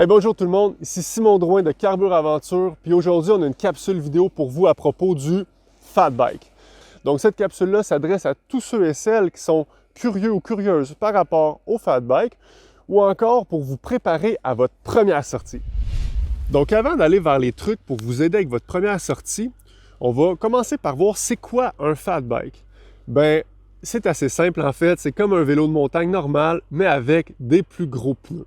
Bonjour tout le monde, ici Simon Drouin de Carbure Aventure, puis aujourd'hui on a une capsule vidéo pour vous à propos du fat bike. Donc cette capsule-là s'adresse à tous ceux et celles qui sont curieux ou curieuses par rapport au fat bike ou encore pour vous préparer à votre première sortie. Donc avant d'aller vers les trucs pour vous aider avec votre première sortie, on va commencer par voir c'est quoi un fat bike. C'est assez simple en fait, c'est comme un vélo de montagne normal mais avec des plus gros pneus.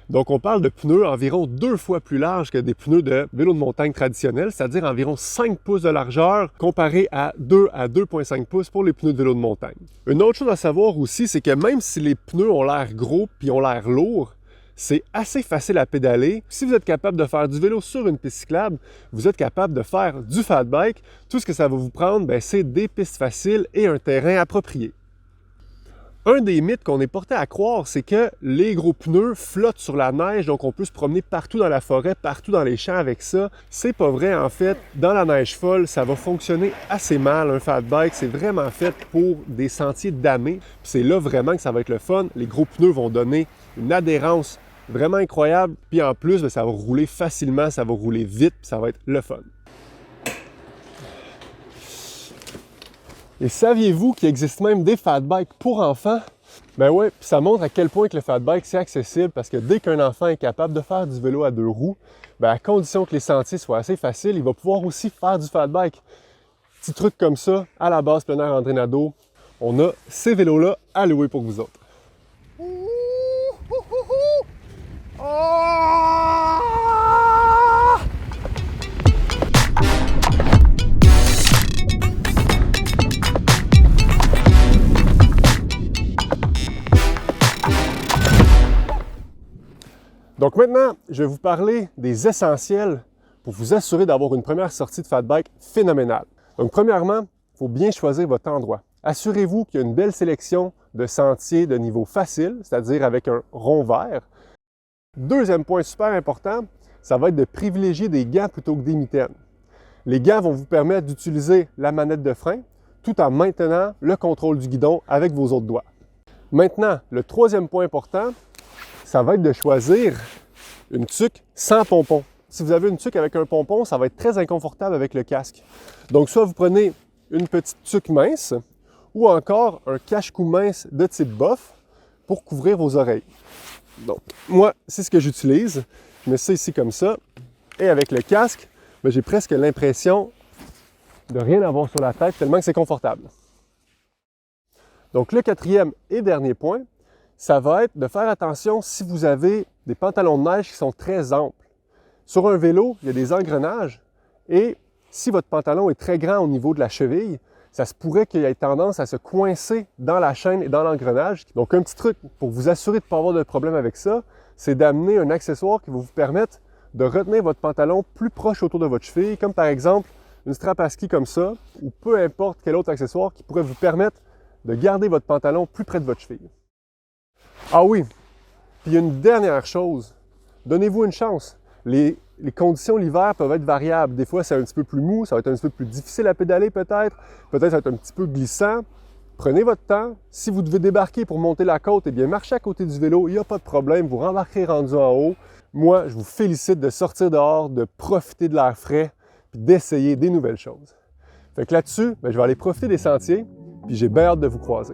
Donc, on parle de pneus environ 2 fois plus larges que des pneus de vélo de montagne traditionnels, c'est-à-dire environ 5 pouces de largeur comparé à 2 à 2,5 pouces pour les pneus de vélo de montagne. Une autre chose à savoir aussi, c'est que même si les pneus ont l'air gros puis ont l'air lourds, c'est assez facile à pédaler. Si vous êtes capable de faire du vélo sur une piste cyclable, vous êtes capable de faire du fat bike. Tout ce que ça va vous prendre, c'est des pistes faciles et un terrain approprié. Un des mythes qu'on est porté à croire, c'est que les gros pneus flottent sur la neige, donc on peut se promener partout dans la forêt, partout dans les champs avec ça. C'est pas vrai en fait. Dans la neige folle, ça va fonctionner assez mal. Un fat bike, c'est vraiment fait pour des sentiers damés. C'est là vraiment que ça va être le fun. Les gros pneus vont donner une adhérence vraiment incroyable. Puis en plus, ça va rouler facilement, ça va rouler vite, puis ça va être le fun. Et saviez-vous qu'il existe même des fat bikes pour enfants? Ben ouais, puis ça montre à quel point que le fat bike c'est accessible parce que dès qu'un enfant est capable de faire du vélo à 2 roues, à condition que les sentiers soient assez faciles, il va pouvoir aussi faire du fat bike. Petit truc comme ça, à la base plein air André Nadeau, on a ces vélos-là à louer pour vous autres. Donc maintenant, je vais vous parler des essentiels pour vous assurer d'avoir une première sortie de fat bike phénoménale. Donc premièrement, il faut bien choisir votre endroit. Assurez-vous qu'il y a une belle sélection de sentiers de niveau facile, c'est-à-dire avec un rond vert. Deuxième point super important, ça va être de privilégier des gants plutôt que des mitaines. Les gants vont vous permettre d'utiliser la manette de frein tout en maintenant le contrôle du guidon avec vos autres doigts. Maintenant, le troisième point important, ça va être de choisir une tuque sans pompon. Si vous avez une tuque avec un pompon, ça va être très inconfortable avec le casque. Donc, soit vous prenez une petite tuque mince ou encore un cache-cou mince de type boff pour couvrir vos oreilles. Donc, moi, c'est ce que j'utilise. Je mets ça ici comme ça. Et avec le casque, j'ai presque l'impression de rien avoir sur la tête tellement que c'est confortable. Donc, le quatrième et dernier point, ça va être de faire attention si vous avez des pantalons de neige qui sont très amples. Sur un vélo, il y a des engrenages et si votre pantalon est très grand au niveau de la cheville, ça se pourrait qu'il ait tendance à se coincer dans la chaîne et dans l'engrenage. Donc un petit truc pour vous assurer de ne pas avoir de problème avec ça, c'est d'amener un accessoire qui va vous permettre de retenir votre pantalon plus proche autour de votre cheville, comme par exemple une strap à ski comme ça, ou peu importe quel autre accessoire qui pourrait vous permettre de garder votre pantalon plus près de votre cheville. Ah oui, puis il y a une dernière chose, donnez-vous une chance. Les conditions l'hiver peuvent être variables. Des fois, c'est un petit peu plus mou, ça va être un petit peu plus difficile à pédaler peut-être ça va être un petit peu glissant. Prenez votre temps. Si vous devez débarquer pour monter la côte, eh bien marchez à côté du vélo, il n'y a pas de problème, vous rembarquerez rendu en haut. Moi, je vous félicite de sortir dehors, de profiter de l'air frais, puis d'essayer des nouvelles choses. Fait que là-dessus, je vais aller profiter des sentiers, puis j'ai bien hâte de vous croiser.